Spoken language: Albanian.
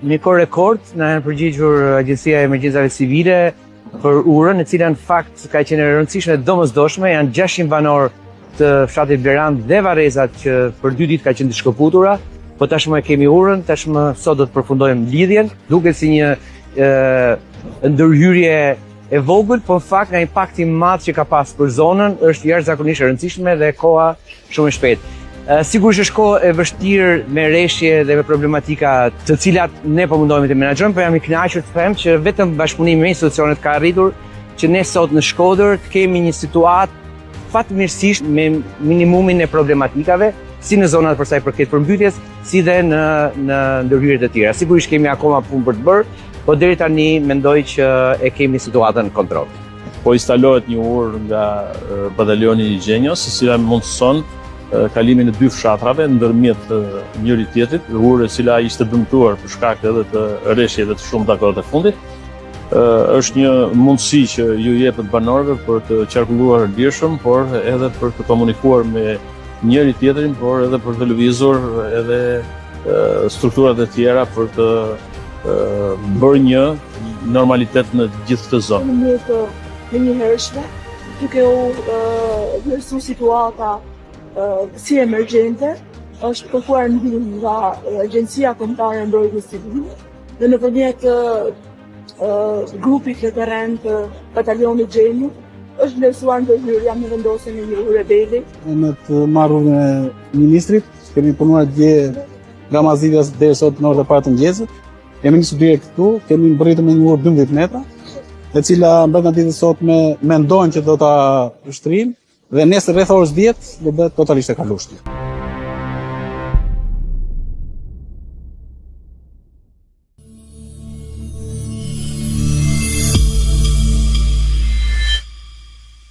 Një kohë rekord na janë përgjigjur Agjencia e Emergjencave Civile për urën, e cila në fakt ka qenë e rëndësishme dhe domosdoshme. Janë 600 banor të fshatit Beran dhe Varrezat që për 2 ditë ka qenë të shkëputura, po tashmë e kemi urën, tashmë sot do të përfundojmë lidhjen. Duket si një ndërhyrje e vogël, po në fakt nga impakti i madh që ka pas për zonën është jashtëzakonisht e rëndësishme dhe koha shumë e shpejtë. Sigurisht është kohë e vështirë me rreshje dhe me problematika të cilat ne po mundohemi të menaxhojmë, por jam i kënaqur të them që vetëm bashkëpunimi me institucionet ka arritur që ne sot në Shkodër të kemi një situatë fatmirësisht me minimumin e problematikave, si në zonat për sa i përket përmbytjes, si dhe në ndërhyrjet e tjera. Sigurisht kemi akoma punë për të bërë, po deri tani mendoj që e kemi situatën në kontroll. Po instalohet një urë nga batalioni i Gjenjos, e cila mundëson kalimin e 2 fshatrave ndërmjet njëri tjetrit, urë e cila ishte dëmtuar për shkak edhe të rreshjeve të shumta kohët e fundit. Është një mundësi që ju jepet banorëve për të qarkulluar lirshëm, por edhe për të komunikuar me njëri tjetrin, por edhe për të lëvizur edhe strukturat e tjera për të bërë një normalitet në gjithë këtë zonë. Në një hershme, duke u vlerësuar situata si emergjente, është kërkuar ndihmë nga Agjencia Kombëtare e Mbrojtjes Civile dhe nëpërmjet grupit në terren të batalionit Gjenju është vlerësuar ndërhyrja me vendosjen e një ure deli. Në të marrur me ministrit, kemi punuar dje nga Mazivjas deri sot në orët e parë të mëngjesit. Kemi nisur direkt këtu, kemi mbërritur me një urë 12 metra, e cila brenda ditës sot mendojnë që do ta ushtrijmë dhe nesër rreth orës 10 do bëhet totalisht e kalueshme.